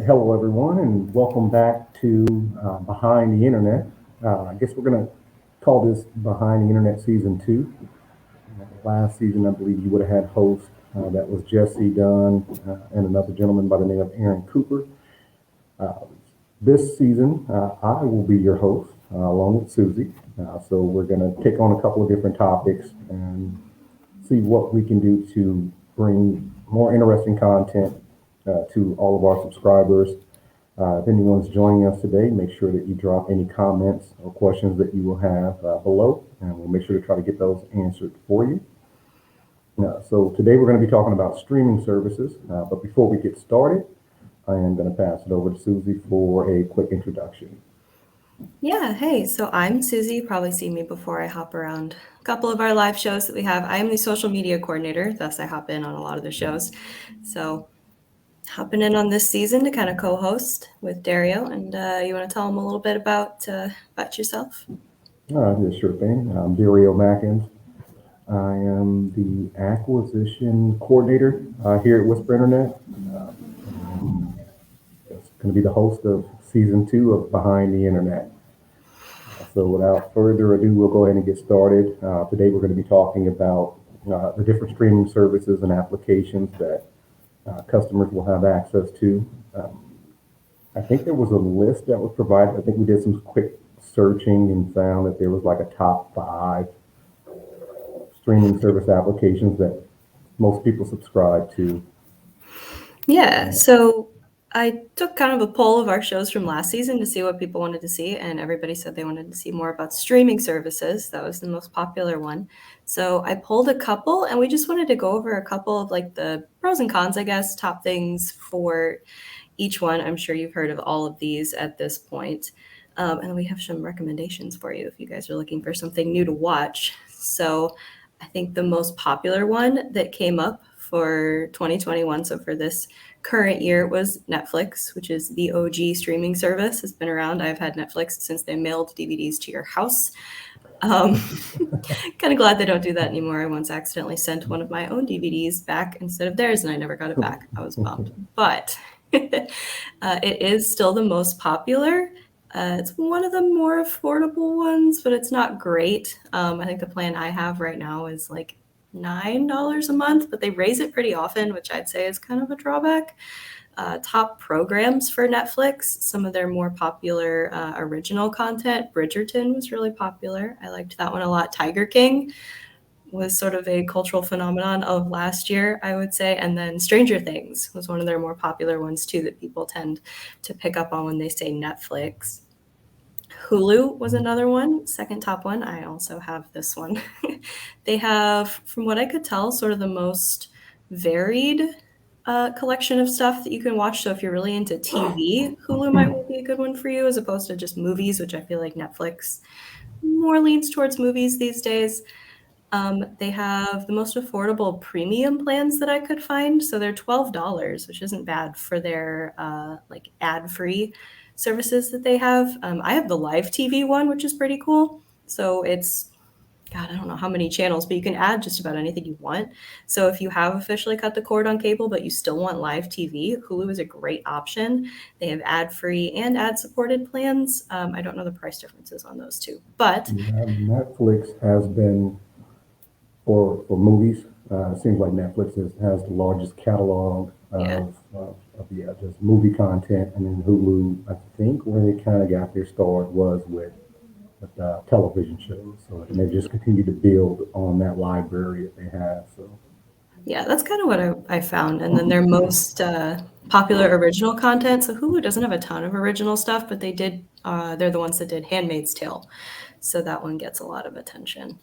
Hello, everyone, and welcome back to Behind the Internet. I guess we're going to call this Behind the Internet Season 2. Last season, I believe you would have had host that was Jesse Dunn and another gentleman by the name of Aaron Cooper. Uh, this season, I will be your host along with Susie. So we're going to take on a couple of different topics and see what we can do to bring more interesting content to all of our subscribers. If anyone's joining us today, make sure that you drop any comments or questions that you will have below, and we'll make sure to try to get those answered for you. So today we're going to be talking about streaming services, but before we get started, I am going to pass it over to Susie for a quick introduction. Yeah, hey, so I'm Susie. You probably see me before I hop around a couple of our live shows that we have. I am the social media coordinator, thus I hop in on a lot of the shows. So hopping in on this season to kind of co-host with Dario, and you want to tell him a little bit about yourself? Yeah, sure thing. I'm Dario Mackins. I am the acquisition coordinator here at Whisper Internet. And it's going to be the host of season 2 of Behind the Internet. So without further ado, we'll go ahead and get started. Today we're going to be talking about the different streaming services and applications that customers will have access to. I think there was a list that was provided. I think we did some quick searching and found that there was like a top 5 streaming service applications that most people subscribe to. Yeah, Uh, so I took kind of a poll of our shows from last season to see what people wanted to see, and everybody said they wanted to see more about streaming services. That was the most popular one. So I pulled a couple, and we just wanted to go over a couple of like the pros and cons, I guess, top things for each one. I'm sure you've heard of all of these at this point. And we have some recommendations for you if you guys are looking for something new to watch. So I think the most popular one that came up for 2021, so for this current year, was Netflix, which is the OG streaming service. It's been around. I've had Netflix since they mailed DVDs to your house. Um, kind of glad they don't do that anymore. I once accidentally sent one of my own DVDs back instead of theirs, and I never got it back. I was bummed. But it is still the most popular. It's one of the more affordable ones, but it's not great. I think the plan I have right now is like $9 a month, but they raise it pretty often, which I'd say is kind of a drawback. Top programs for Netflix, some of their more popular original content. Bridgerton was really popular. I liked that one a lot. Tiger King was sort of a cultural phenomenon of last year, I would say. And then Stranger Things was one of their more popular ones too that people tend to pick up on when they say Netflix. Hulu was another one, second top one. I also have this one. They have, from what I could tell, sort of the most varied collection of stuff that you can watch. So if you're really into TV, Hulu might be a good one for you as opposed to just movies, which I feel like Netflix more leans towards movies these days. They have the most affordable premium plans that I could find. So they're $12, which isn't bad for their like ad-free services that they have. I have the live TV one, which is pretty cool. So it's, God, I don't know how many channels, but you can add just about anything you want. So if you have officially cut the cord on cable, but you still want live TV, Hulu is a great option. They have ad-free and ad-supported plans. I don't know the price differences on those two, but yeah, Netflix has been for movies. It seems like Netflix has the largest catalog yeah. of yeah, just movie content, and then Hulu. I think where they kind of got their start was with television shows. So and they just continue to build on that library that they have. So Yeah, that's kind of what I found. And then their most popular original content. So Hulu doesn't have a ton of original stuff, but they're the ones that did Handmaid's Tale. So that one gets a lot of attention.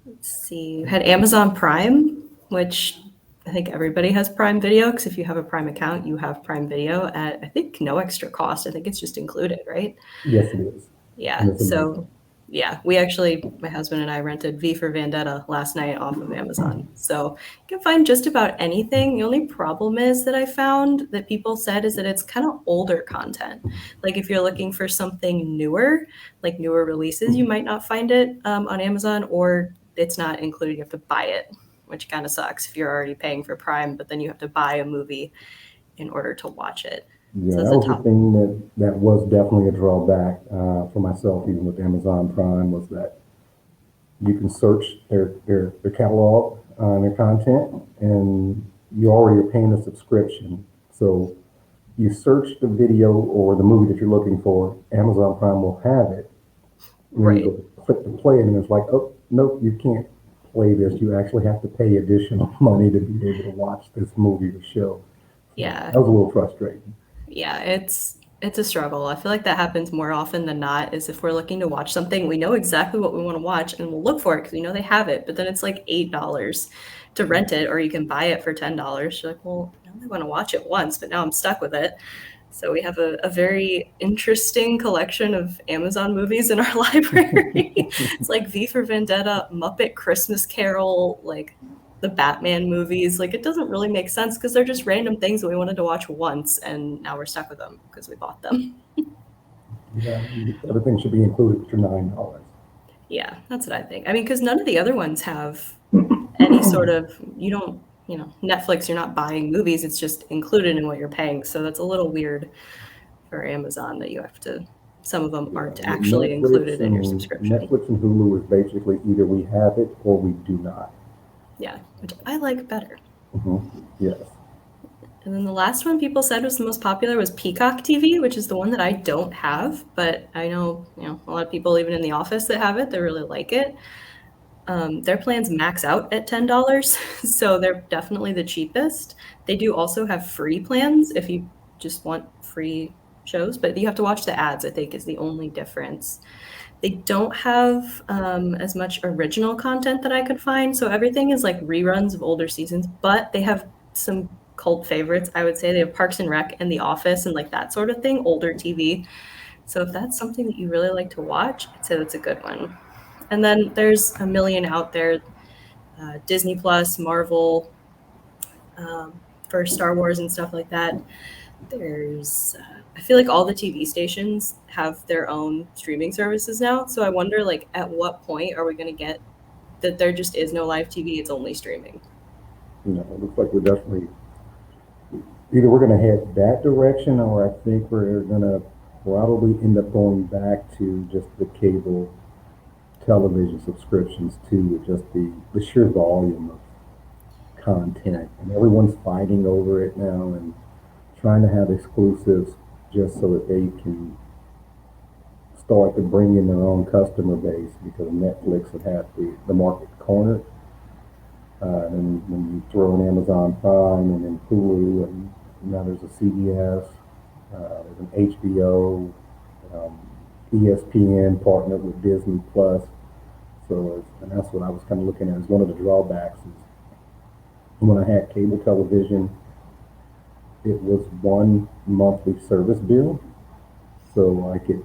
Let's see. You had Amazon Prime, which I think everybody has Prime Video because if you have a Prime account, you have Prime Video at, I think, no extra cost. I think it's just included, right? yes, it is, and Yeah. it's amazing. So, yeah, we actually, my husband and I rented V for Vendetta last night off of Amazon. So you can find just about anything. The only problem is that I found that people said is that it's kind of older content. Like if you're looking for something newer, like newer releases, you might not find it on Amazon or it's not included. You have to buy it, which kind of sucks if you're already paying for Prime, but then you have to buy a movie in order to watch it. Yeah, So that it's a was the top. thing that was definitely a drawback for myself, even with Amazon Prime, was that you can search their catalog and their content, and you already are paying a subscription. So you search the video or the movie that you're looking for, Amazon Prime will have it, and then you Right. go to click to play it, and it's like, oh, nope, you can't play this. You actually have to pay additional money to be able to watch this movie or show. So Yeah. that was a little frustrating. Yeah, it's a struggle. I feel like that happens more often than not, is if we're looking to watch something, we know exactly what we want to watch and we'll look for it because we know they have it, but then it's like $8 to rent it, or you can buy it for $10. You're like, well, I only want to watch it once, but now I'm stuck with it. So we have a very interesting collection of Amazon movies in our library. It's like V for Vendetta, Muppet Christmas Carol, like the Batman movies. Like, it doesn't really make sense because they're just random things that we wanted to watch once, and now we're stuck with them because we bought them. Yeah, everything should be included with your $9. Yeah, that's what I think. I mean, because none of the other ones have any sort of, you don't, Netflix, you're not buying movies, it's just included in what you're paying. So that's a little weird for Amazon that you have to, some of them Yeah, aren't with actually included in your subscription. Netflix and Hulu is basically either we have it or we do not. Yeah, which I like better. Yes. And then the last one people said was the most popular was Peacock TV, which is the one that I don't have, but I know, a lot of people even in the office that have it, they really like it. Their plans max out at $10, so they're definitely the cheapest. They do also have free plans if you just want free shows, but you have to watch the ads, I think, is the only difference. They don't have as much original content that I could find, so everything is like reruns of older seasons, but they have some cult favorites. I would say they have Parks and Rec and The Office and like that sort of thing, older TV. So if that's something that you really like to watch, I'd say that's a good one. And then there's a million out there, Disney Plus, Marvel, for Star Wars and stuff like that. There's, I feel like all the TV stations have their own streaming services now. So I wonder, like, at what point are we going to get that there just is no live TV? It's only streaming. It looks like we're definitely either we're going to head that direction, or I think we're going to probably end up going back to just the cable television subscriptions too, with just the sheer volume of content, and everyone's fighting over it now and trying to have exclusives just so that they can start to bring in their own customer base, because Netflix had the market cornered. And when you throw in Amazon Prime and then Hulu, and now there's a CBS, there's an HBO, ESPN partnered with Disney Plus. So, and that's what I was kind of looking at as one of the drawbacks is when I had cable television, it was one monthly service bill. So I could,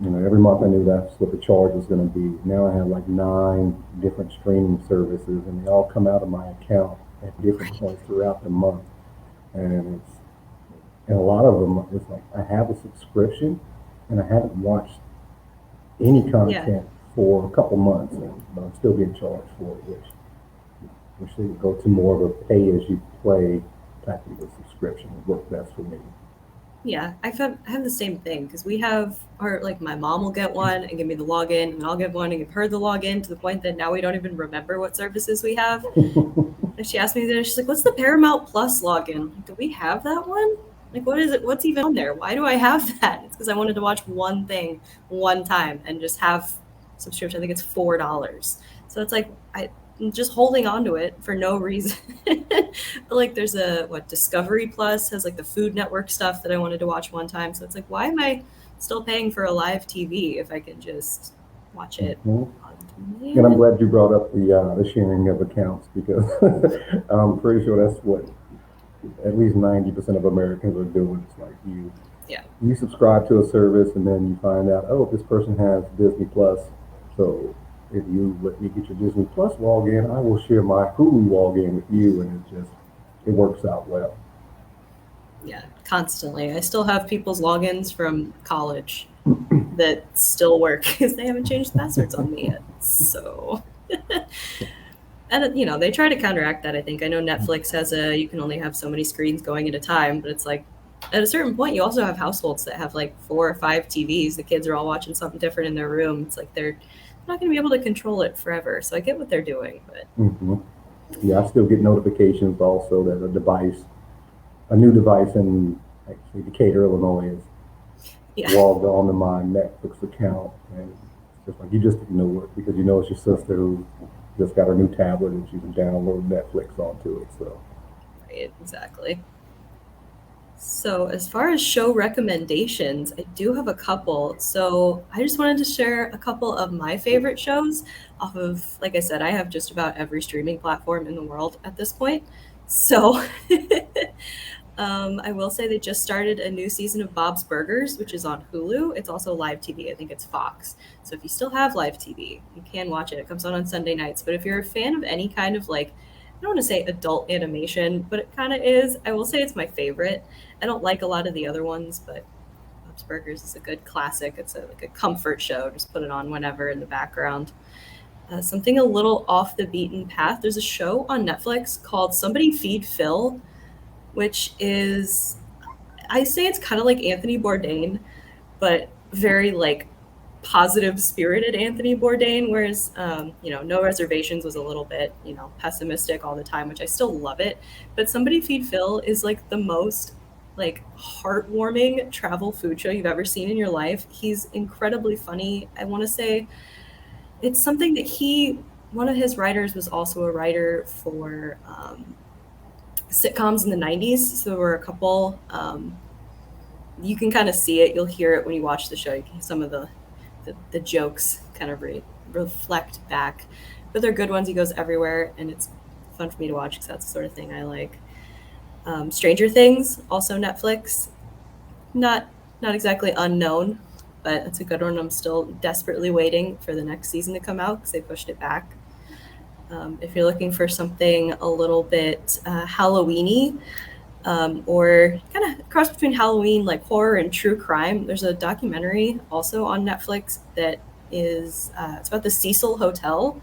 every month I knew that's what the charge was going to be. Now I have like 9 different streaming services, and they all come out of my account at different points throughout the month. And and a lot of them, it's like I have a subscription and I haven't watched any content for a couple months, but I'm still being charged for it, which they would go to more of a pay as you play type of a subscription. It worked best for me. Yeah, I have the same thing because we have, or like my mom will get one and give me the login, and I'll get one and give her the login, to the point that now we don't even remember what services we have. And she asked me that, she's like, "What's the Paramount Plus login? Like, do we have that one? Like, what is it? What's even on there? Why do I have that?" It's because I wanted to watch one thing one time and just have subscription. I think it's $4. So it's like I'm just holding on to it for no reason. But like there's Discovery Plus has like the Food Network stuff that I wanted to watch one time. So it's like, why am I still paying for a live TV if I can just watch it on demand? And I'm glad you brought up the sharing of accounts, because I'm pretty sure that's what at least 90% of Americans are doing. It's like you subscribe to a service, and then you find out, oh, this person has Disney Plus, so if you let me get your Disney Plus login, I will share my Hulu login with you, and it works out well. Yeah, constantly. I still have people's logins from college that still work because they haven't changed the passwords on me yet. So, And they try to counteract that. I think I know Netflix has you can only have so many screens going at a time, but it's like at a certain point you also have households that have like 4 or 5 TVs. The kids are all watching something different in their room. It's like they're not going to be able to control it forever. So I get what they're doing, but Hmm. Yeah, I still get notifications also that a new device in actually Decatur, Illinois, is yeah. logged on to my Netflix account, and it's just like you just ignore it because you know it's your sister who just got her new tablet and she can download Netflix onto it. So Right, exactly. So, as far as show recommendations, I do have a couple. So, I just wanted to share a couple of my favorite shows off of, like I said, I have just about every streaming platform in the world at this point. So, I will say they just started a new season of Bob's Burgers, which is on Hulu. It's also live TV. I think it's Fox. So, if you still have live TV, you can watch it. It comes on Sunday nights. But if you're a fan of any kind of like, I don't want to say adult animation, but it kind of is. I will say it's my favorite. I don't like a lot of the other ones, but Bob's Burgers is a good classic. It's like a comfort show. Just put it on whenever in the background. Something a little off the beaten path. There's a show on Netflix called Somebody Feed Phil, which is, I say it's kind of like Anthony Bourdain, but very like positive spirited Anthony Bourdain, whereas No Reservations was a little bit pessimistic all the time, which I still love it. But Somebody Feed Phil is like the most like heartwarming travel food show you've ever seen in your life. He's incredibly funny. I want to say it's something that one of his writers was also a writer for sitcoms in the 90s. So there were a couple. You can kind of see it. You'll hear it when you watch the show. Some of the jokes kind of reflect back, but they're good ones. He goes everywhere, and it's fun for me to watch because that's the sort of thing I like. Stranger Things, also Netflix. Not exactly unknown, but it's a good one. I'm still desperately waiting for the next season to come out because they pushed it back. If you're looking for something a little bit Halloween-y, or kind of cross between Halloween, like horror and true crime, there's a documentary also on Netflix that is it's about the Cecil Hotel,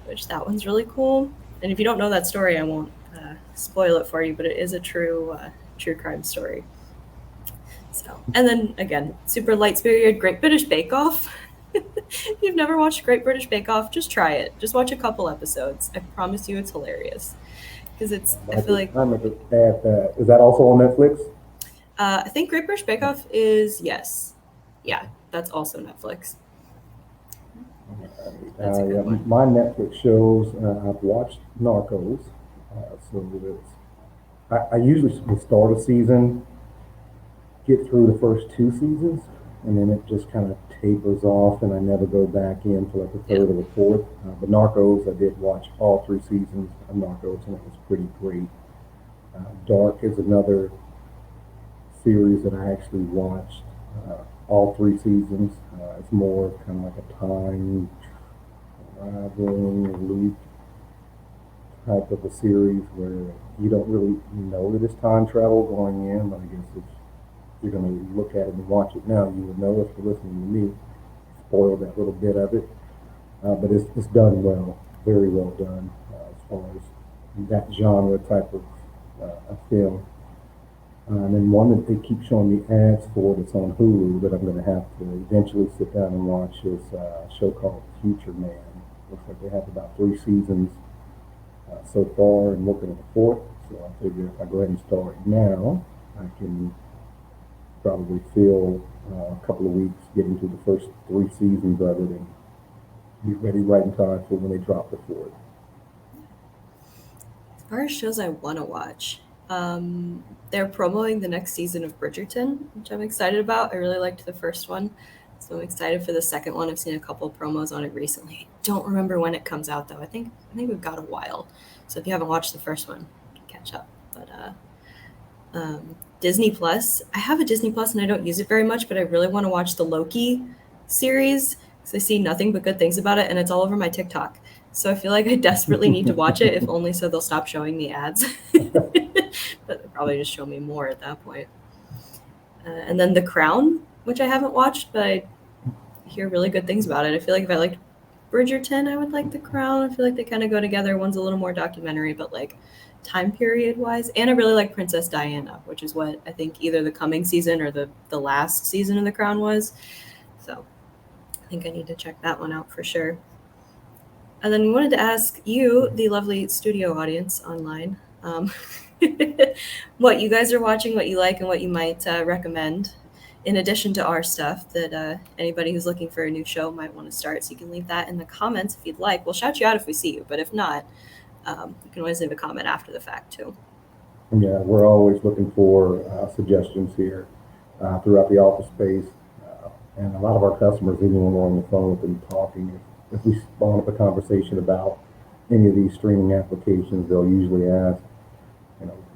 which that one's really cool. And if you don't know that story, I won't spoil it for you, but it is a true crime story. So, and then again, super light spirited Great British Bake Off. If you've never watched Great British Bake Off, just try it. Just watch a couple episodes. I promise you, it's hilarious. Because I feel like I'm going to add that. Is that also on Netflix? I think Great British Bake Off is, yes. Yeah, that's also Netflix. That's a good one. My Netflix shows, I've watched Narcos. I usually will start a season, get through the first 2 seasons, and then it just kind of tapers off, and I never go back in for like the third or the fourth. But Narcos, I did watch all 3 seasons of Narcos, and it was pretty great. Dark is another series that I actually watched all 3 seasons. It's more kind of like a time traveling loop type of a series where you don't really know that it's time travel going in, but I guess if you're going to look at it and watch it now, you would know if you're listening to me. Spoil that little bit of it, but it's done well, very well done as far as that genre type of a film. And then one that they keep showing me ads for that's on Hulu that I'm going to have to eventually sit down and watch is a show called Future Man. Looks like they have about 3 seasons so far and looking at the 4th. So I figure if I go ahead and start now, I can probably fill a couple of weeks getting to the first 3 seasons of it and be ready right in time for when they drop the 4th. As far as shows I want to watch, they're promoting the next season of Bridgerton, which I'm excited about. I really liked the first one, so I'm excited for the second one. I've seen a couple promos on it recently. I don't remember when it comes out though. I think we've got a while. So if you haven't watched the first one, catch up. But Disney Plus, I have a Disney Plus and I don't use it very much, but I really want to watch the Loki series because I see nothing but good things about it, and it's all over my TikTok. So I feel like I desperately need to watch it, if only so they'll stop showing me ads. But they'll probably just show me more at that point. And then The Crown, which I haven't watched, but I hear really good things about it. I feel like if I liked Bridgerton, I would like The Crown. I feel like they kind of go together. One's a little more documentary, but like time period wise. And I really like Princess Diana, which is what I think either the coming season or the last season of The Crown was. So I think I need to check that one out for sure. And then we wanted to ask you, the lovely studio audience online, what you guys are watching, what you like, and what you might recommend in addition to our stuff that anybody who's looking for a new show might want to start. So you can leave that in the comments if you'd like. We'll shout you out if we see you, but if not, you can always leave a comment after the fact too. Yeah, we're always looking for suggestions here throughout the office space. And a lot of our customers, even when we're on the phone with them talking, if we spawn up a conversation about any of these streaming applications, they'll usually ask,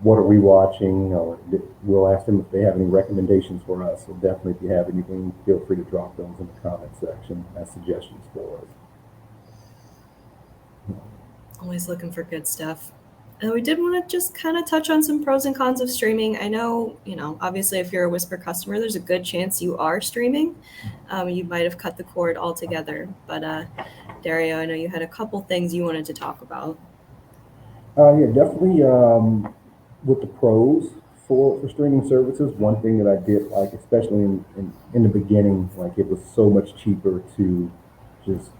what are we watching? Or we'll ask them if they have any recommendations for us. So definitely, if you have anything, feel free to drop those in the comment section as suggestions for us. Always looking for good stuff. And we did want to just kind of touch on some pros and cons of streaming. I know, obviously, if you're a Whisper customer, there's a good chance you are streaming. You might have cut the cord altogether. But Dario, I know you had a couple things you wanted to talk about. Yeah, definitely. With the pros for streaming services, one thing that I did like, especially in the beginning, like it was so much cheaper to just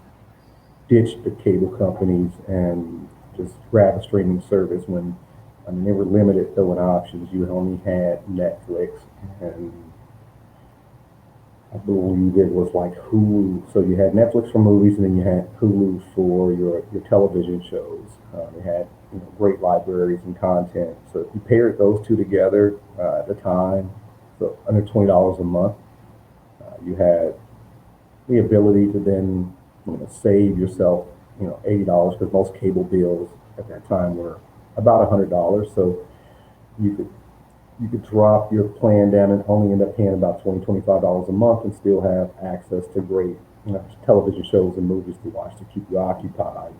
ditch the cable companies and just grab a streaming service when, I mean, they were limited though in options. You only had Netflix and I believe it was like Hulu. So you had Netflix for movies and then you had Hulu for your television shows. They had great libraries and content. So if you paired those two together at the time, so under $20 a month, you had the ability to then save yourself $80 because most cable bills at that time were about $100. So you could drop your plan down and only end up paying about $25 a month and still have access to great television shows and movies to watch to keep you occupied.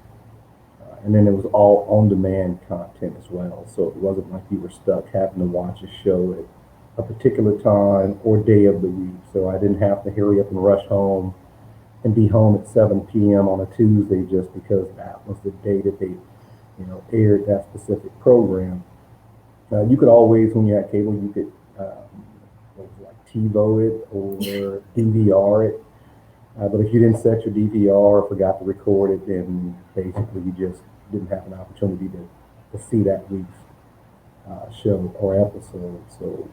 And then it was all on-demand content as well. So it wasn't like you were stuck having to watch a show at a particular time or day of the week. So I didn't have to hurry up and rush home and be home at 7 p.m. on a Tuesday just because that was the day that they aired that specific program. You could always, when you had cable, you could TiVo it or DVR it. But if you didn't set your DVR or forgot to record it, then basically you just didn't have an opportunity to see that week's show or episode. So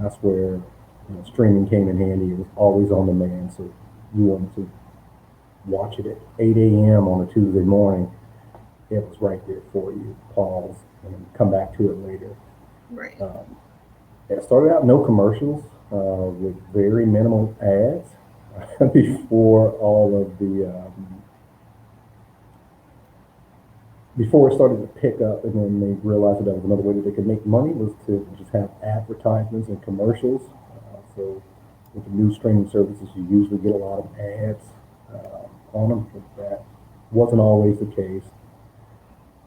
that's where streaming came in handy. It was always on demand. So you wanted to watch it at 8 a.m. on a Tuesday morning, it was right there for you. Pause and come back to it later. Right. It started out no commercials with very minimal ads before all of the before it started to pick up, and then they realized that was another way that they could make money was to just have advertisements and commercials. So with the new streaming services, you usually get a lot of ads on them, but that wasn't always the case.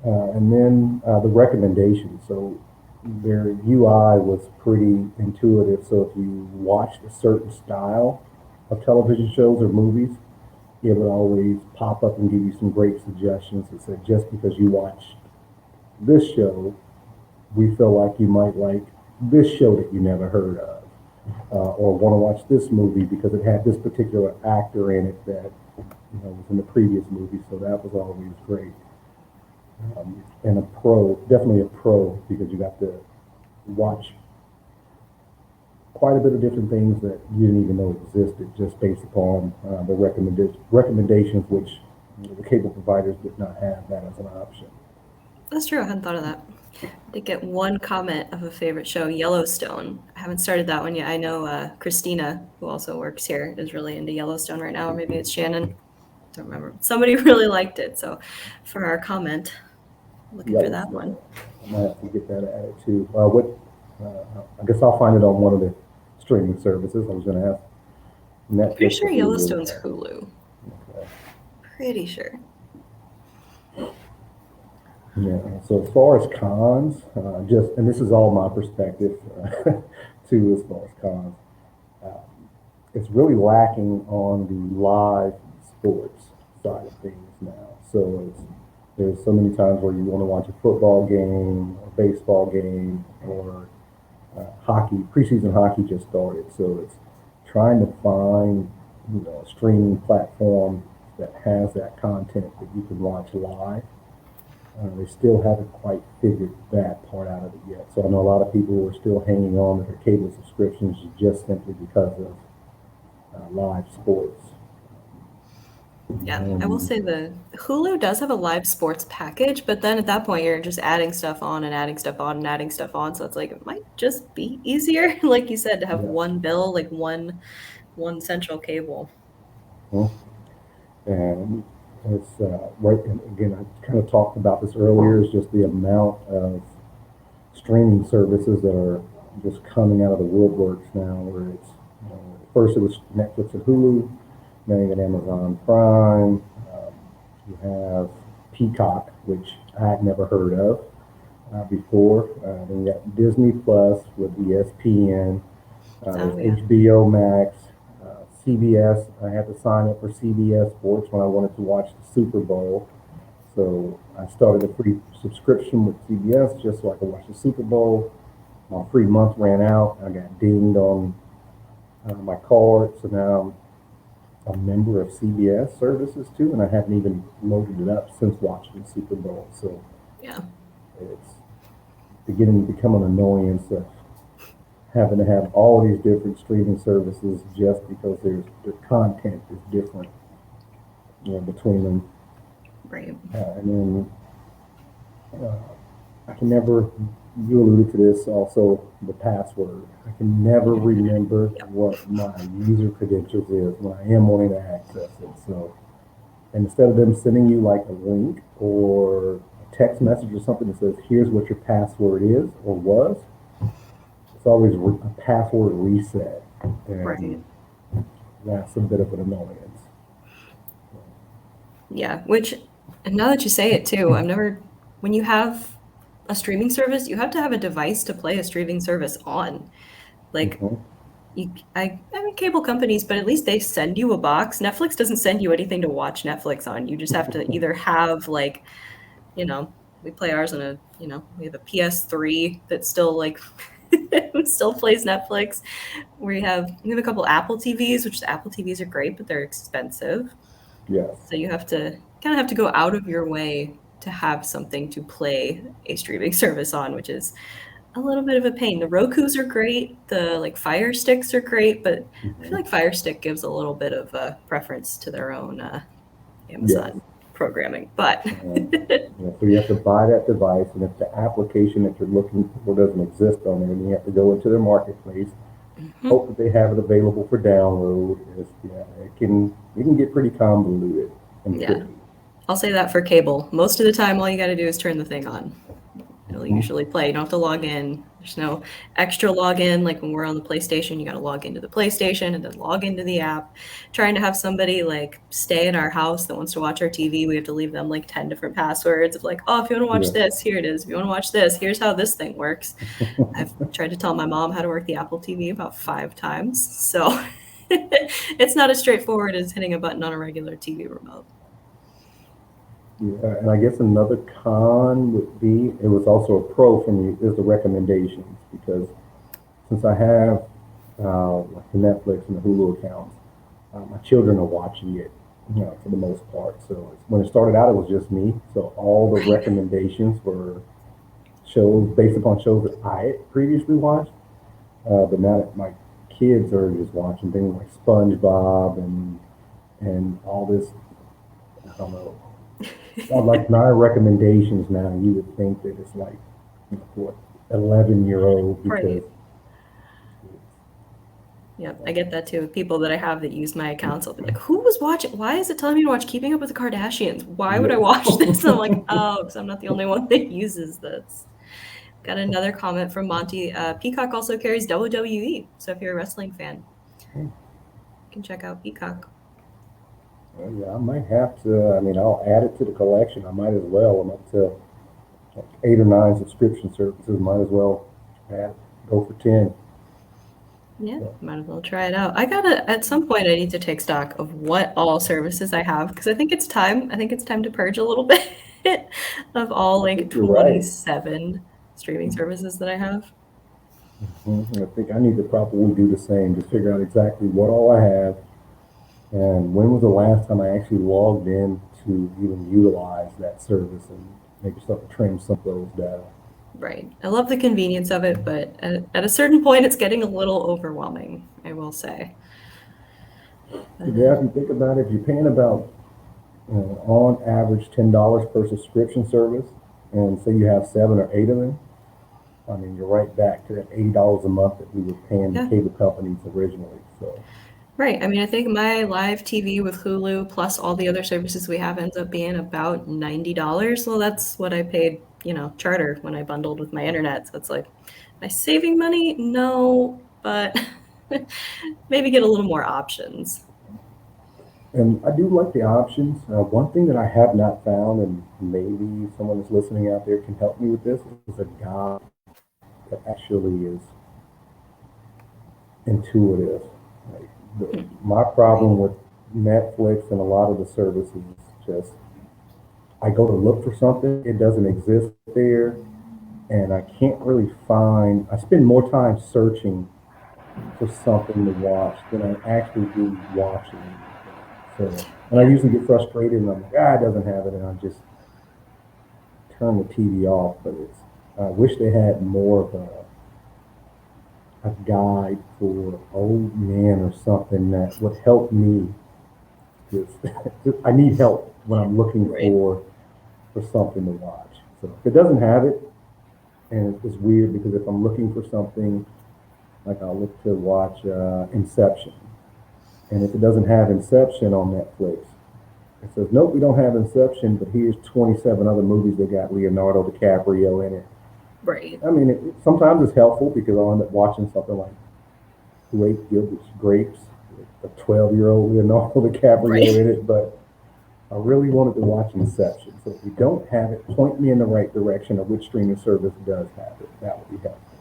And then the recommendations. So their UI was pretty intuitive. So if you watched a certain style of television shows or movies, it would always pop up and give you some great suggestions that said, just because you watched this show, we feel like you might like this show that you never heard of, or want to watch this movie because it had this particular actor in it that was in the previous movie. So that was always great. And definitely a pro, because you got to watch quite a bit of different things that you didn't even know existed just based upon the recommendations, which the cable providers did not have that as an option. That's true. I hadn't thought of that. I did get one comment of a favorite show, Yellowstone. I haven't started that one yet. I know Christina, who also works here, is really into Yellowstone right now, or maybe it's Shannon. Don't remember. Somebody really liked it. So for our comment, looking for that one. I might have to get that added too. I guess I'll find it on one of the streaming services. I was going to ask Netflix. Pretty sure Yellowstone's Hulu. Okay. Pretty sure. Yeah. So as far as cons, and this is all my perspective too, as far as cons, it's really lacking on the live sports. side of things now. So there's so many times where you want to watch a football game, or baseball game, or hockey. Preseason hockey just started, so it's trying to find a streaming platform that has that content that you can watch live. They still haven't quite figured that part out of it yet. So I know a lot of people who are still hanging on to their cable subscriptions just simply because of live sports. Yeah, I will say the Hulu does have a live sports package, but then at that point you're just adding stuff on and adding stuff on and adding stuff on. So it's like it might just be easier, like you said, to have Yeah. one bill, like one central cable. Well, and it's right. And again, I kind of talked about this earlier. Is just the amount of streaming services that are just coming out of the woodworks now. Where it's first it was Netflix and Hulu, then you got Amazon Prime. You have Peacock, which I had never heard of before. Then you got Disney Plus with ESPN. There's Yeah. HBO Max, CBS. I had to sign up for CBS Sports when I wanted to watch the Super Bowl. So I started a free subscription with CBS just so I could watch the Super Bowl. My free month ran out. I got dinged on my card, so now I'm a member of CBS services too, and I haven't even loaded it up since watching the Super Bowl. So Yeah. it's beginning to become an annoyance of having to have all these different streaming services just because their content is different, between them. Right. And then I can never. You alluded to this also. The password. I can never remember what my user credentials is when I am wanting to access it. So, and instead of them sending you like a link or a text message or something that says, "Here's what your password is or was," it's always a password reset, and Right. that's a bit of an annoyance. Yeah. Which, and now that you say it too, when you have a streaming service, you have to have a device to play a streaming service on. Like, Mhm. I mean, cable companies, but at least they send you a box. Netflix doesn't send you anything to watch Netflix on. You just have to either have like, we play ours on we have a PS3 that still like still plays Netflix. We have a couple Apple TVs, which the Apple TVs are great, but they're expensive. Yes. So you kind of have to go out of your way to have something to play a streaming service on, which is a little bit of a pain. The Rokus are great. The like Fire Sticks are great, but I feel Mhm. like Fire Stick gives a little bit of a preference to their own Yes. Amazon programming. But So you have to buy that device, and if the application that you're looking for doesn't exist on there, then you have to go into their marketplace, Mhm. hope that they have it available for download. It can get pretty convoluted and Yeah, tricky. I'll say that for cable. Most of the time, all you got to do is turn the thing on. It'll Mhm. usually play. You don't have to log in. There's no extra login. Like when we're on the PlayStation, you got to log into the PlayStation and then log into the app. Trying to have somebody like stay in our house that wants to watch our TV, we have to leave them like 10 different passwords of like, oh, if you want to watch Yeah. this, here it is. If you want to watch this, here's how this thing works. I've tried to tell my mom how to work the Apple TV about 5 times. So it's not as straightforward as hitting a button on a regular TV remote. Yeah, and I guess another con would be it was also a pro for me is the recommendations because since I have like the Netflix and the Hulu accounts, my children are watching it, for the most part. So when it started out, it was just me. So all the recommendations were shows based upon shows that I had previously watched. But now that my kids are just watching things like SpongeBob and all this, I don't know. Like my recommendations now, you would think that it's like what 11-year-old Right. because Yeah, I get that too. People that I have that use my accounts, I'll be like, who was watching? Why is it telling me to watch Keeping Up with the Kardashians? Why would I yes. watch this? And I'm like, oh, because I'm not the only one that uses this. Got another comment from Monty. Peacock also carries WWE. So if you're a wrestling fan, you can check out Peacock. Well, yeah, I might have to. I mean, I'll add it to the collection. I might as well. I'm up to like 8 or 9 subscription services. Might as well add, go for 10. Yeah, might as well try it out. At some point, I need to take stock of what all services I have because I think it's time. I think it's time to purge a little bit of all I like think you're right. 27 streaming services that I have. I think I need to probably do the same, just figure out exactly what all I have and when was the last time I actually logged in to even utilize that service and maybe start to trim some of those down. Right. I love the convenience of it, but at a certain point, it's getting a little overwhelming, I will say. But, Yeah, if you think about it, if you're paying about on average $10 per subscription service, and say you have 7 or 8 of them, I mean, you're right back to that $80 a month that we were paying the yeah. cable companies originally. So, Right. I mean, I think my live TV with Hulu plus all the other services we have ends up being about $90. Well, that's what I paid, Charter when I bundled with my internet. So it's like, am I saving money? No, but maybe get a little more options. and I do like the options. One thing that I have not found, and maybe someone that's listening out there can help me with this, is a guide that actually is intuitive. Like my Right. problem with Netflix and a lot of the services is just I go to look for something, it doesn't exist there, and I can't really find. I spend more time searching for something to watch than I actually do watching anything. So, and I Yeah. usually get frustrated and I'm like, it doesn't have it, and I just turn the TV off. But I wish they had more of a guide for old men or something that would help me. Just, I need help when I'm looking Right. for something to watch. So if it doesn't have it, and it's weird because if I'm looking for something, like I'll look to watch Inception, and if it doesn't have Inception on Netflix, it says, nope, we don't have Inception, but here's 27 other movies that got Leonardo DiCaprio in it. Right. I mean, sometimes it's helpful because I'll end up watching something like Who Ate Gilbert's Grapes, with a 12-year-old Leonardo DiCaprio Right. in it, but I really wanted to watch Inception. So if you don't have it, point me in the right direction of which streaming service does have it. That would be helpful.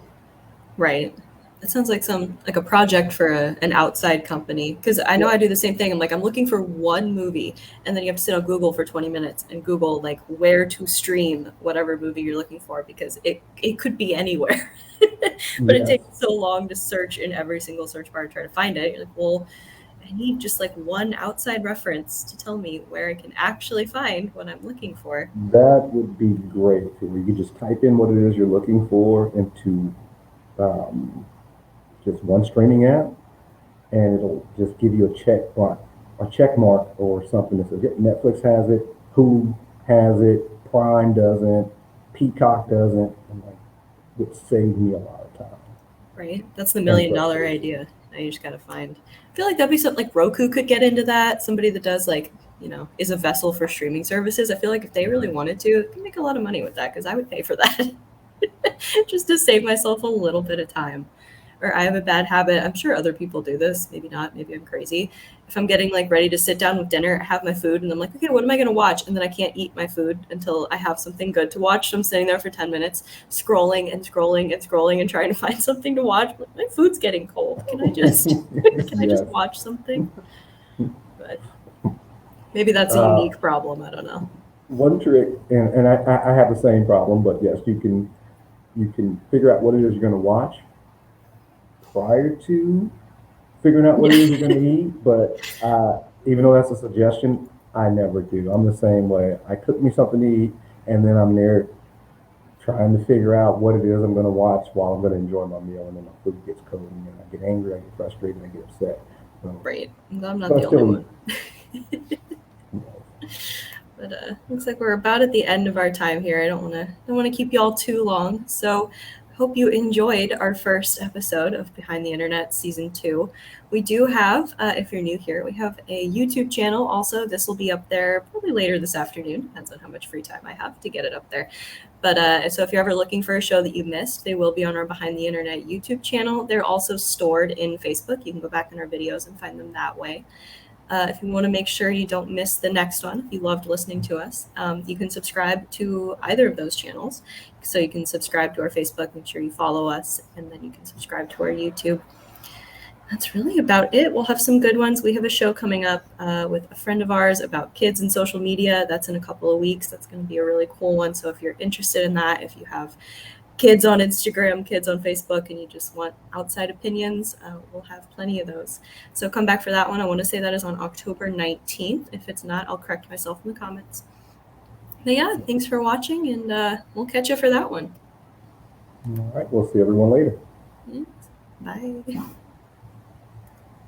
Right. That sounds like a project for an outside company because I know I Yep. do the same thing. I'm looking for one movie, and then you have to sit on Google for 20 minutes and Google like where to stream whatever movie you're looking for because it could be anywhere, but it Yes. takes so long to search in every single search bar to try to find it. You're like, well, I need just like one outside reference to tell me where I can actually find what I'm looking for. That would be great. Where you could just type in what it is you're looking for into um, just one streaming app, and it'll just give you a check mark or something that says, "Yep, Netflix has it, Hulu has it, Prime doesn't, Peacock doesn't." I'm like, it saved me a lot of time Right? That's the and $1 million frustration. idea. Now you just gotta find. I feel like that'd be something like Roku could get into that. Somebody that does like, is a vessel for streaming services. I feel like if they really wanted to, they could make a lot of money with that because I would pay for that just to save myself a little bit of time. Or I have a bad habit. I'm sure other people do this. Maybe not. Maybe I'm crazy. If I'm getting like ready to sit down with dinner, I have my food, and I'm like, okay, what am I going to watch? And then I can't eat my food until I have something good to watch. So I'm sitting there for 10 minutes, scrolling and scrolling and scrolling and trying to find something to watch. But my food's getting cold. Can I just can I just Yes. watch something? But maybe that's a Uh, unique problem. I don't know. One trick, and I have the same problem, but yes, you can figure out what it is you're going to watch prior to figuring out what it Yeah. is you're going to eat. But even though that's a suggestion, I never do. I'm the same way. I cook me something to eat, and then I'm there trying to figure out what it is I'm going to watch while I'm going to enjoy my meal, and then my food gets cold, and then I get angry, I get frustrated, I get upset. So, Right. I'm not but the I only still eat. one. But looks like we're about at the end of our time here. I don't want to keep you all too long. So I hope you enjoyed our first episode of Behind the Internet Season 2. We do have, if you're new here, we have a YouTube channel also. This will be up there probably later this afternoon. Depends on how much free time I have to get it up there. But so if you're ever looking for a show that you missed, they will be on our Behind the Internet YouTube channel. They're also stored in Facebook. You can go back in our videos and find them that way. If you want to make sure you don't miss the next one, if you loved listening to us, you can subscribe to either of those channels. So you can subscribe to our Facebook, make sure you follow us, and then you can subscribe to our YouTube. That's really about it. We'll have some good ones. We have a show coming up with a friend of ours about kids and social media. That's in a couple of weeks. That's going to be a really cool one. So if you're interested in that, if you have kids on Instagram, kids on Facebook, and you just want outside opinions, we'll have plenty of those. So come back for that one. I want to say that is on October 19th. If it's not, I'll correct myself in the comments. But yeah, thanks for watching, and we'll catch you for that one. All right, we'll see everyone later. Bye.